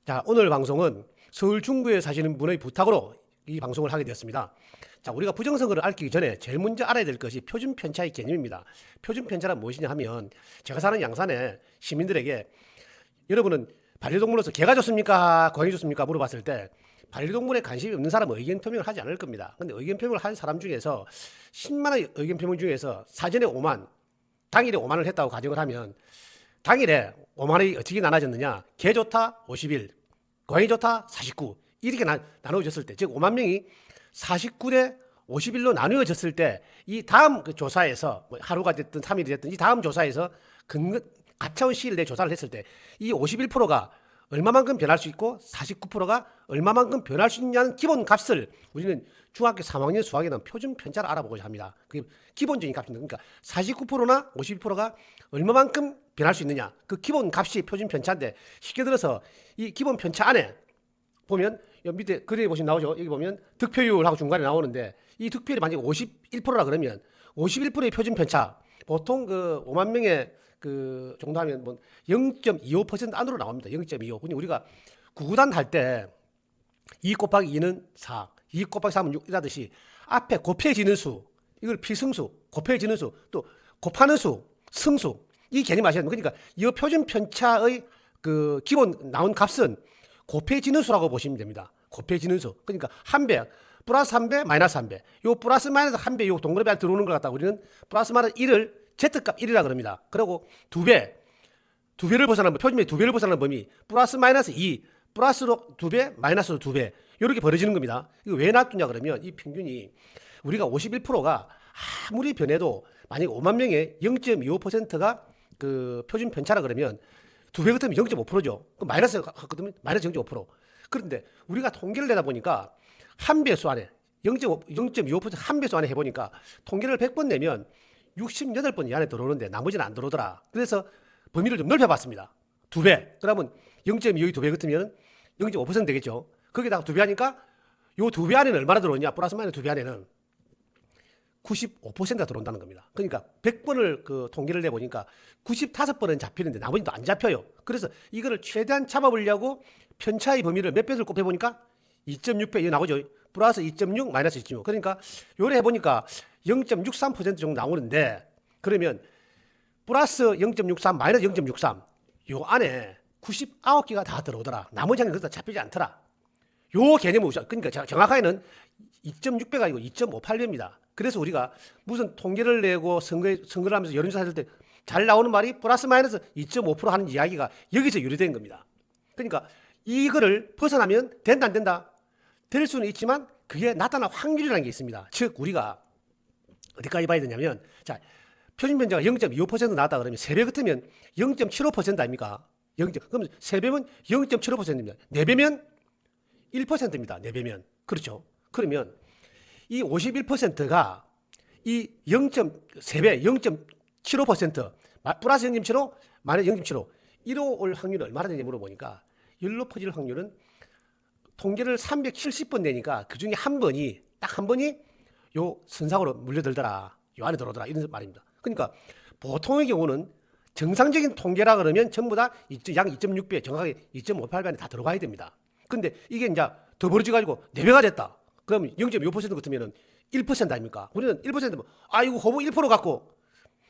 자, 오늘 방송은 서울 중구에 사시는 분의 부탁으로 이 방송을 하게 되었습니다. 자, 우리가 부정선거를 알기 전에 제일 먼저 알아야 될 것이 표준편차의 개념입니다. 표준편차란 무엇이냐 하면 제가 사는 양산의 시민들에게 여러분은 반려동물로서 개가 좋습니까? 고양이 좋습니까? 물어봤을 때 반려동물에 관심이 없는 사람은 의견 표명을 하지 않을 겁니다. 근데 의견 표명을 한 사람 중에서 10만의 의견 표명 중에서 사전에 5만, 당일에 5만을 했다고 가정을 하면 당일에 5만이 어떻게 나눠졌느냐? 개 좋다 51, 고양이 좋다 49 이렇게 나눠졌을 때, 즉 5만 명이 49대 51로 나누어졌을 때 이 다음 그 조사에서 뭐 하루가 됐든 3일이 됐든 이 다음 조사에서 가차원 시일 내 조사를 했을 때 이 51%가 얼마만큼 변할 수 있고 49%가 얼마만큼 변할 수 있냐는 기본 값을 우리는 중학교 3학년 수학에 나온 표준 편차를 알아보고자 합니다. 그게 기본적인 값입니다. 그러니까 49%나 51%가 얼마만큼 변할 수 있느냐, 그 기본 값이 표준 편차인데, 쉽게 들어서 이 기본 편차 안에 보면 여기 밑에 그림에 보시면 나오죠. 여기 보면 득표율하고 중간에 나오는데 이 득표율이 만약에 51%라 그러면 51%의 표준 편차, 보통 그 5만 명의 그 정도 하면 뭐 0.25% 안으로 나옵니다. 0.25. 근데 우리가 구구단 할 때 2 곱하기 2는 4, 2 곱하기 3은 6 이라듯이 앞에 곱해지는 수, 이걸 필승수, 곱해지는 수, 또 곱하는 수, 승수, 이 개념 아셔야 됩니다. 그러니까 이 표준 편차의 그 기본 나온 값은 곱해지는 수라고 보시면 됩니다. 곱해지는 수. 그러니까 한 배, 플러스 한 배, 마이너스 한 배. 요 플러스 마이너스 한 배, 요 동그라미 안에 들어오는 것 같다. 우리는 플러스 마이너스 1을 Z값 1이라 그럽니다. 그리고 두 배, 두 배를 벗어나는 표준의 두 배를 벗어나는 범위, 플러스 마이너스 2, 플러스로 두 배, 마이너스로 두 배. 이렇게 벌어지는 겁니다. 이거 왜 놔두냐 그러면 이 평균이 우리가 51%가 아무리 변해도 만약 5만 명의 0.25%가 그 표준 편차라 그러면 두 배 같으면 0.5%죠. 그럼 마이너스 같으면 마이너스 0.5%. 그런데 우리가 통계를 내다 보니까 한 배수 안에 0.25% 한 배수 안에 해보니까 통계를 100번 내면 68번 이 안에 들어오는데 나머지는 안 들어오더라. 그래서 범위를 좀 넓혀봤습니다. 두 배. 그러면 0.25의 두 배 같으면 0.5% 되겠죠. 거기다가 두 배 하니까 요 두 배 안에는 얼마나 들어오냐? 플러스 마이너스 두 배 안에는 95%가 들어온다는 겁니다. 그러니까 100번을 그 통계를 내보니까 95번은 잡히는데 나머지도 안 잡혀요. 그래서 이거를 최대한 잡아보려고 편차의 범위를 몇 배를 곱해보니까 2.6배 이거 나오죠. 플러스 2.6 마이너스 2.6. 그러니까 요래 해보니까 0.63% 정도 나오는데, 그러면 플러스 0.63 마이너스 0.63 요 안에 99개가 다 들어오더라. 나머지 한 개 그다 잡히지 않더라. 요 개념을 우선, 그러니까 정확하게는 2.6배가 아니고 2.58배입니다. 그래서 우리가 무슨 통계를 내고 선거를 하면서 여론조사 했을 때 잘 나오는 말이 플러스 마이너스 2.5% 하는 이야기가 여기서 유래된 겁니다. 그러니까 이거를 벗어나면 된다 안 된다? 될 수는 있지만 그게 나타날 확률이라는 게 있습니다. 즉 우리가 어디까지 봐야 되냐면, 자, 표준 편차가 0.25% 나왔다 그러면 3배 같으면 0.75% 아닙니까? 그럼 3배면 0.75%입니다. 4배면 1%입니다. 4배면. 그렇죠. 그러면 이 51%가 이 0.3배, 0.75%, 플러스 0.75, 마이너스 0.75, 이로 올 확률이 얼마나 되는지 물어보니까 열로 퍼질 확률은 통계를 370번 내니까 그 중에 한 번이, 딱 한 번이 요 선상으로 물려들더라. 요 안에 들어오더라. 이런 말입니다. 그러니까 보통의 경우는 정상적인 통계라 그러면 전부 다 양 2.6배, 정확하게 2.58배에 다 들어가야 됩니다. 근데 이게 이제 더 벌어져가지고 4배가 됐다. 그럼 0.5% 같으면 1% 아닙니까? 우리는 1%면, 이거 호보 1% 갖고.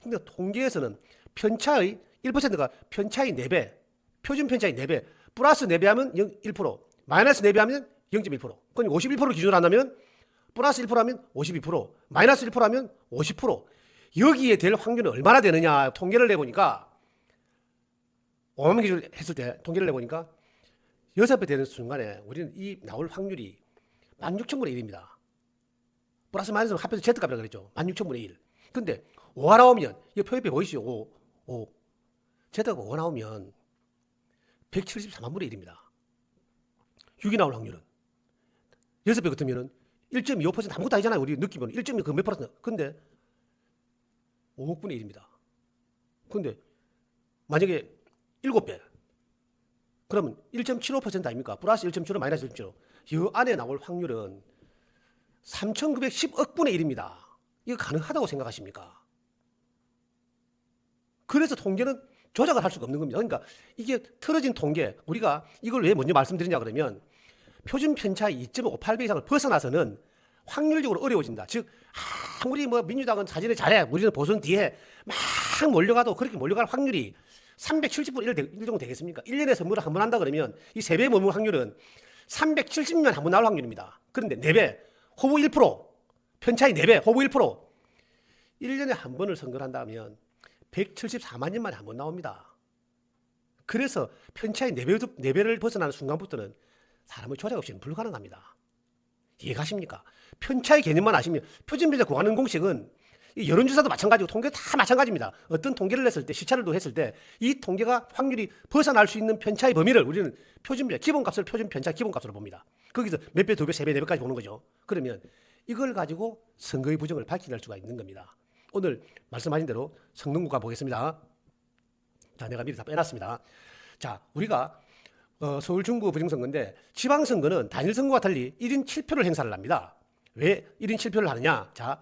근데 통계에서는 편차의 1%가 편차의 4배, 표준 편차의 4배, 플러스 4배 하면 1%, 마이너스 4배 하면 0.1%. 그럼 51%를 기준으로 한다면 플러스 1% 하면 52%, 마이너스 1% 하면 50%. 여기에 될 확률은 얼마나 되느냐 통계를 내보니까 5만 명 기준으로 했을 때 통계를 내보니까 6배 되는 순간에 우리는 이 나올 확률이 16,000분의 1입니다. 플러스 마이너스 합해서 Z값이라고 그랬죠. 16,000분의 1. 근데 5가 나오면, 이 표현표 보이시죠? 5. Z가 5가 나오면 174만 분의 1입니다. 6이 나올 확률은. 6배 같으면 1.25% 아무것도 아니잖아요. 우리 느끼면 1.2 그 몇 퍼센트. 근데 5억 분의 1입니다. 근데 만약에 7배. 그러면 1.75% 아닙니까? 플러스 1.75 마이너스 1.75. 이 안에 나올 확률은 3,910억 분의 1입니다. 이거 가능하다고 생각하십니까? 그래서 통계는 조작을 할 수가 없는 겁니다. 그러니까 이게 틀어진 통계, 우리가 이걸 왜 먼저 말씀드리냐 그러면 표준 편차의 2.58배 이상을 벗어나서는 확률적으로 어려워진다. 즉 아무리 뭐 민주당은 사전에 잘해, 우리는 보선 뒤에 막 몰려가도 그렇게 몰려갈 확률이 370분 1 정도 되겠습니까? 1년에 선거를 한 번 한다 그러면 이 3배 머물 확률은 370년 한 번 나올 확률입니다. 그런데 4배, 호부 1%, 편차의 4배, 호부 1%. 1년에 한 번을 선거를 한다면 174만 년 만에 한 번 나옵니다. 그래서 편차의 4배를 벗어나는 순간부터는 사람의 조작 없이는 불가능합니다. 이해가십니까? 편차의 개념만 아시면 표준편차 구하는 공식은 이 여론조사도 마찬가지고 통계 다 마찬가지입니다. 어떤 통계를 냈을 때 시차를 했을 때 이 통계가 확률이 벗어날 수 있는 편차의 범위를 우리는 표준편차 기본값을 표준편차 기본값으로 봅니다. 거기서 몇 배, 2배, 3배, 4배까지 보는 거죠. 그러면 이걸 가지고 선거의 부정을 밝혀낼 수가 있는 겁니다. 오늘 말씀하신 대로 성능구가 보겠습니다. 자, 내가 미리 다 빼놨습니다. 자, 우리가 서울 중구 부정선거인데 지방선거는 단일선거와 달리 1인 7표를 행사를 합니다. 왜 1인 7표를 하느냐? 자,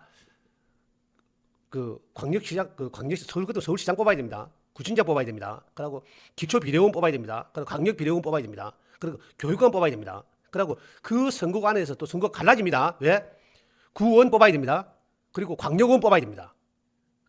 서울 같은 서울시장 뽑아야 됩니다. 구청장 뽑아야 됩니다. 그리고 기초비례원 뽑아야 됩니다. 그리고 강력비례원 뽑아야 됩니다. 그리고 교육관 뽑아야 됩니다. 그리고 그 선거구 안에서 또 선거가 갈라집니다. 왜? 구원 뽑아야 됩니다. 그리고 광역원 뽑아야 됩니다.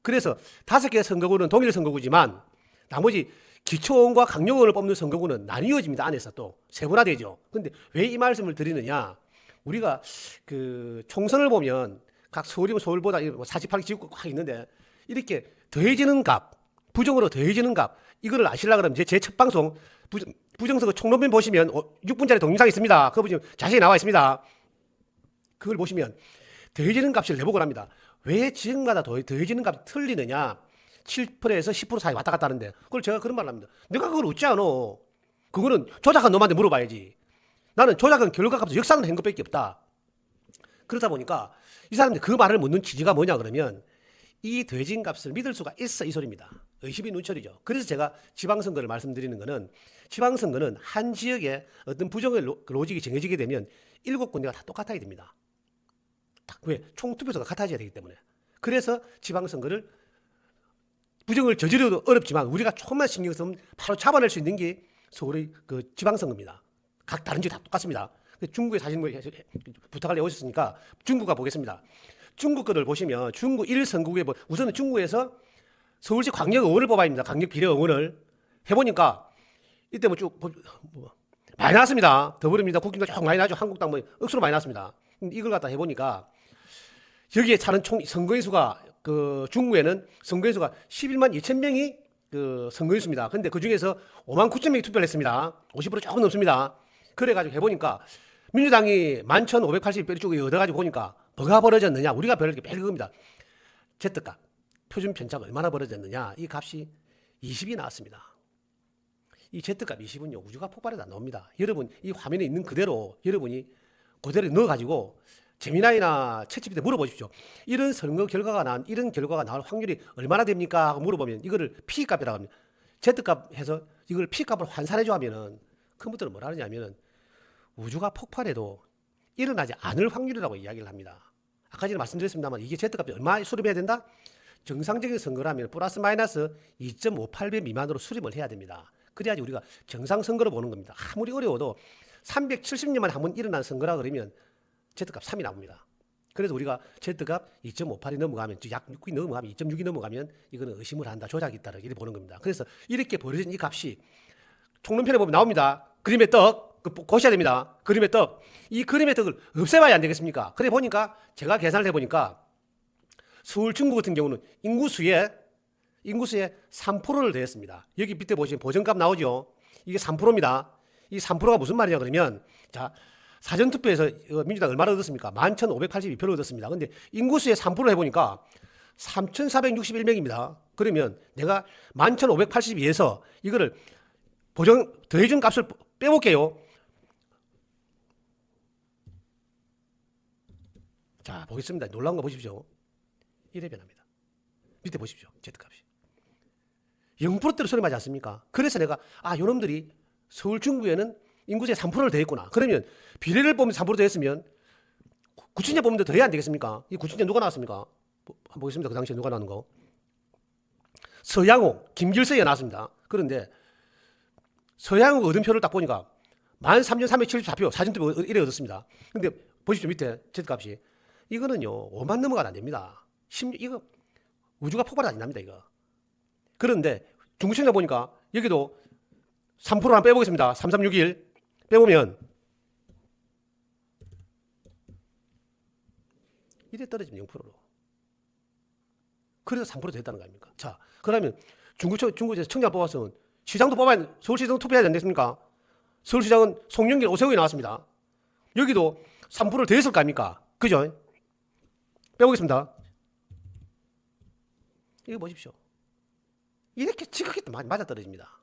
그래서 5개의 선거구는 동일 선거구지만 나머지 기초원과 강력원을 뽑는 선거구는 나뉘어집니다. 안에서 또 세분화되죠. 그런데 왜 이 말씀을 드리느냐? 우리가 그 총선을 보면 각 서울이면 서울보다 48개 지역구 꽉 있는데 이렇게 더해지는 값, 부정으로 더해지는 값, 이거를 아시려고 그러면 제 첫 방송 부정선거 총론면 보시면 6분짜리 동영상이 있습니다. 그거 보시면 자세히 나와 있습니다. 그걸 보시면 더해지는 값을 내보고 합니다. 왜 지역마다 더해지는 값이 틀리느냐? 7%에서 10% 사이 왔다 갔다 하는데 그걸 제가 그런 말을 합니다. 내가 그걸 어찌 아노? 그거는 조작한 놈한테 물어봐야지. 나는 조작한 결과값에서 역사는 한 것밖에 없다. 그러다 보니까 이 사람들이 그 말을 묻는 취지가 뭐냐 그러면 이 더해진 값을 믿을 수가 있어, 이 소리입니다. 의심이 눈철이죠. 그래서 제가 지방선거를 말씀드리는 거는 지방선거는 한 지역에 어떤 부정의 로직이 정해지게 되면 7군데가 다 똑같아야 됩니다. 왜? 총투표수가 같아져야 되기 때문에. 그래서 지방선거를 부정을 저지르기도 어렵지만 우리가 조금만 신경 쓰면 바로 잡아낼 수 있는 게 서울의 그 지방선거입니다. 각 다른 지역 다 똑같습니다. 중국에 사실 뭐 부탁을 해오셨으니까 중국 가보겠습니다. 중국 거를 보시면 중국 1선거구에 우선은 중국에서 서울시 광역의원을 뽑아야 됩니다. 강력비례의원을 해보니까 이때 쭉 많이 나왔습니다. 더불어민주당, 국힘당 쭉 많이 나죠. 한국당 억수로 많이 나왔습니다. 이걸 갖다 해보니까 여기에 차는 총 선거인 수가 그 중국에는 선거인 수가 11만 2천 명이 그 선거인 수입니다. 근데 그 중에서 5만 9천 명이 투표를 했습니다. 50% 조금 넘습니다. 그래가지고 해보니까 민주당이 11,580표 쪽에 얻어가지고 보니까 뭐가 벌어졌느냐? 우리가 별게 그겁니다. Z값, 표준 편차가 얼마나 벌어졌느냐? 이 값이 20이 나왔습니다. 이 Z값 20은요, 우주가 폭발해서 안 나옵니다. 여러분, 이 화면에 있는 그대로 여러분이 그대로 넣어가지고 재미나이나 챗GPT 물어보십시오. 이런 선거 결과가 이런 결과가 나올 확률이 얼마나 됩니까? 하고 물어보면 이거를 P값이라고 합니다. Z값 해서 이걸 P값을 환산해줘 하면은 컴퓨터는 뭐라 하냐면은 우주가 폭발해도 일어나지 않을 확률이라고 이야기를 합니다. 아까 전에 말씀드렸습니다만 이게 Z값이 얼마 수렴해야 된다? 정상적인 선거라면 플러스 마이너스 2.58배 미만으로 수렴을 해야 됩니다. 그래야지 우리가 정상 선거를 보는 겁니다. 아무리 어려워도 370년 만에 한 번 일어난 선거라 그러면 Z값 3이 나옵니다. 그래서 우리가 Z값 2.58이 넘어가면 약 6이 넘어가면 2.6이 넘어가면 이거는 의심을 한다. 조작이 있다. 이렇게 보는 겁니다. 그래서 이렇게 벌어진 이 값이 총론편에 보면 나옵니다. 그림의 떡. 보셔야 됩니다. 그림의 떡. 이 그림의 떡을 없애봐야 안 되겠습니까? 그래 보니까 제가 계산을 해보니까 서울 중구 같은 경우는 인구수에 3%를 더했습니다. 여기 밑에 보시면 보정값 나오죠. 이게 3%입니다. 이 3%가 무슨 말이냐 그러면 자 사전투표에서 민주당 얼마나 얻었습니까? 11,582표를 얻었습니다. 근데 인구수의 3%를 해보니까 3,461명입니다. 그러면 내가 11,582에서 이거를 더해준 값을 빼볼게요. 자, 보겠습니다. 놀라운 거 보십시오. 1회 변합니다. 밑에 보십시오. Z값이. 0%대로 수렴하지 않습니까? 그래서 내가 요놈들이 서울 중구에는 인구수의 3%를 더했구나. 그러면 비례를 보면 3% 더했으면 구친제 보면 더해야 안 되겠습니까? 이 구친제 누가 나왔습니까? 한번 보겠습니다. 그 당시에 누가 나온 거. 서양호, 김길서가 나왔습니다. 그런데 서양호 얻은 표를 딱 보니까 13,374표, 사진투표 이래 얻었습니다. 근데 보십시오. 밑에 Z값이. 이거는요, 5만 넘어가도 안 됩니다. 이거 우주가 폭발이 안 납니다, 이거. 그런데 중구청장 보니까 여기도 3% 하나 빼보겠습니다. 3361 빼보면 이래 떨어지면 0%로. 그래서 3% 됐다는 거 아닙니까? 자, 그러면 중구에서 청장 뽑았으면 시장도 뽑아야, 서울시장 투표해야 되겠습니까? 서울시장은 송영길, 오세훈이 나왔습니다. 여기도 3%를 더 했을 거 아닙니까? 그죠? 빼보겠습니다. 이거 보십시오. 이렇게 지극히 맞아떨어집니다.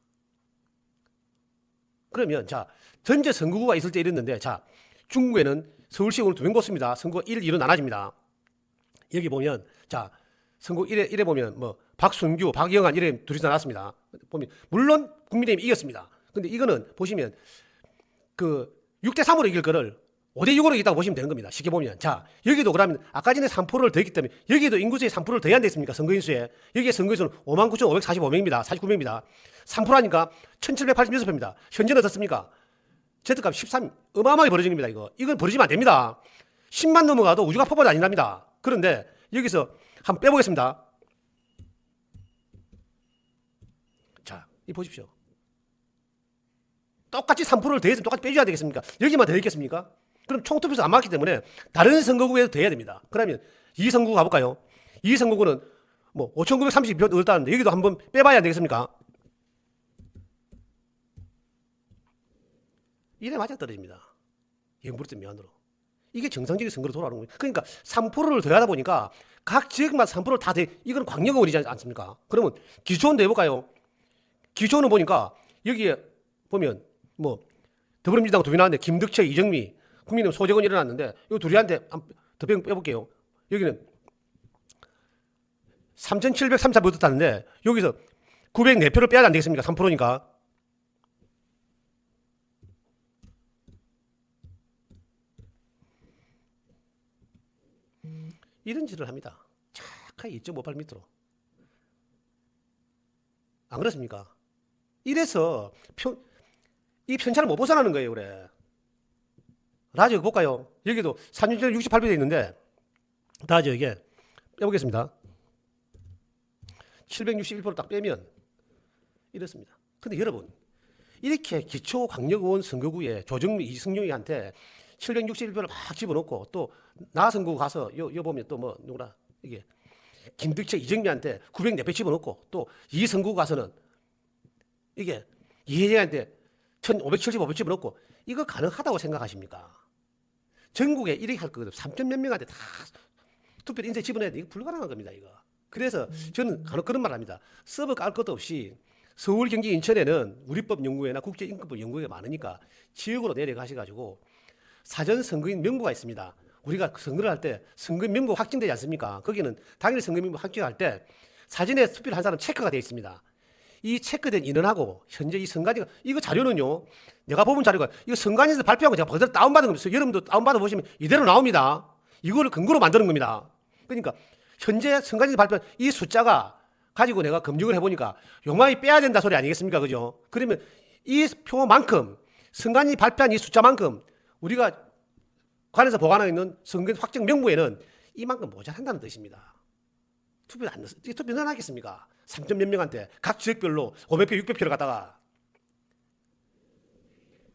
그러면 자, 전체 선거구가 있을 때 이랬는데, 자, 중국에는 서울시 오늘 2명 뽑습니다. 선거 1, 2로 나눠집니다. 여기 보면, 자, 선거 1에 보면 뭐 박순규, 박영환 이래 둘이 나왔습니다. 보면 물론 국민의힘이 이겼습니다. 근데 이거는 보시면 그 6대3으로 이길 거를 5대6으로 이겼다고 보시면 되는 겁니다. 쉽게 보면. 자, 여기도 그러면 아까 전에 3%를 더했기 때문에 여기도 인구수에 3%를 더해야 안 됐습니까? 선거인수에. 여기에 선거인수는 59,545명입니다. 49명입니다. 3%하니까 1,786표입니다. 현재는 어떻습니까? Z값 13, 어마어마하게 벌어진 겁니다. 이건 벌어지면 안 됩니다. 10만 넘어가도 우주가 폭발이 아니랍니다. 그런데 여기서 한번 빼보겠습니다. 자, 이 보십시오. 똑같이 3%를 더해서 똑같이 빼줘야 되겠습니까? 여기만 더했겠습니까? 그럼 총투표에서 안 맞기 때문에 다른 선거구에도 더해야 됩니다. 그러면 이 선거구 가볼까요? 이 선거구는 뭐 5,932표 얻었다는데 여기도 한번 빼봐야 안 되겠습니까? 이래 맞아 떨어집니다. 0% 미만으로. 이게 정상적인 선거로 돌아오는 거예요. 그러니까 3%를 더하다 보니까 각 지역마다 3%를 다 더, 이건 광역의원이지 않습니까? 그러면 기초원도 해볼까요? 기초원은 보니까 여기에 보면 뭐 더불어민주당 둘이 나왔는데 김덕철, 이정미, 국민의힘 소재건 일어났는데 이 둘이한테 더 빼볼게요. 여기는 3,734표 얻었다는데 여기서 904표를 빼야 안 되겠습니까? 3%니까. 이런 짓을 합니다. 착하게 2.58m로. 안 그렇습니까? 이래서 이 편차를 못 벗어나는 거예요, 그래. 라지오 볼까요? 여기도 3,668표 돼 있는데, 라지오 이게 빼보겠습니다. 761표를 딱 빼면 이렇습니다. 근데 여러분, 이렇게 기초광역의원 선거구에 조정미, 이승용이한테 761표를 막 집어넣고 또 나 선거구 가서 요 보면 또 뭐 누구라 이게 김덕철, 이정미한테 904표 집어넣고 또 이 선거구 가서는 이게 이혜영한테 1,575표 집어넣고 이거 가능하다고 생각하십니까? 전국에 이렇게 할 거거든요. 3천 몇 명한테 다 투표를 인쇄 집어넣어야 돼. 이거 불가능한 겁니다, 이거. 그래서 저는 간혹 그런 말 합니다. 서버 깔 것도 없이 서울, 경기, 인천에는 우리법 연구회나 국제인권법 연구회가 많으니까 지역으로 내려가셔가지고 사전 선거인 명부가 있습니다. 우리가 선거를 할 때 선거인 명부 확정되지 않습니까? 거기는 당일 선거인 명부 확정할 때 사전에 투표를 한 사람 체크가 되어 있습니다. 이 체크된 인원하고 현재 이 선관위가 이거 자료는요. 내가 뽑은 자료가 이거 선관위에서 발표한 거 제가 그대로 다운받은 겁니다. 여러분도 다운받아 보시면 이대로 나옵니다. 이거를 근거로 만드는 겁니다. 그러니까 현재 선관위에서 발표한 이 숫자가 가지고 내가 검증을 해보니까 요만히 빼야 된다 소리 아니겠습니까? 그죠? 그러면 이 표만큼 선관위 발표한 이 숫자만큼 우리가 관에서 보관하고 있는 선거 확정 명부에는 이만큼 모자란다는 뜻입니다. 투표 안 넣었어. 투표 넣어놨겠습니까? 3점 몇 명한테 각 지역별로 500표, 600표를 갖다가.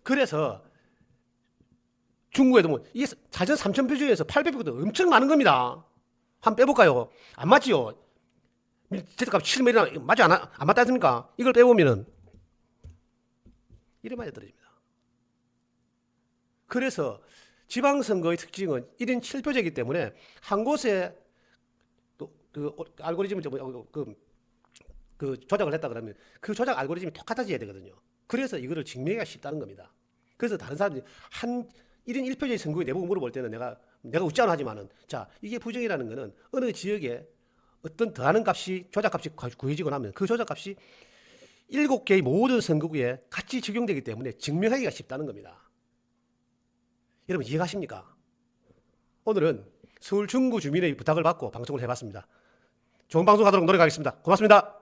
그래서 중국에도 뭐 이 사전 3,000표 중에서 800표도 엄청 많은 겁니다. 한번 빼볼까요? 안 맞지요? Z값 7mm나 맞지 안 맞지 않습니까? 이걸 빼보면은 이래 맞아 떨어집니다. 그래서 지방선거의 특징은 1인 7표제이기 때문에 한 곳에 그 알고리즘을 그 조작을 했다 그러면 그 조작 알고리즘이 똑같아져야 되거든요. 그래서 이거를 증명하기가 쉽다는 겁니다. 그래서 다른 사람들이 한 1인 1표제 선거에 내보고 물어볼 때는 내가 웃자는 하지만은 자, 이게 부정이라는 거는 어느 지역에 어떤 더하는 값이 조작값이 구해지고 나면 그 조작값이 7개의 모든 선거구에 같이 적용되기 때문에 증명하기가 쉽다는 겁니다. 여러분 이해가십니까? 오늘은 서울 중구 주민의 부탁을 받고 방송을 해봤습니다. 좋은 방송 하도록 노력하겠습니다. 고맙습니다.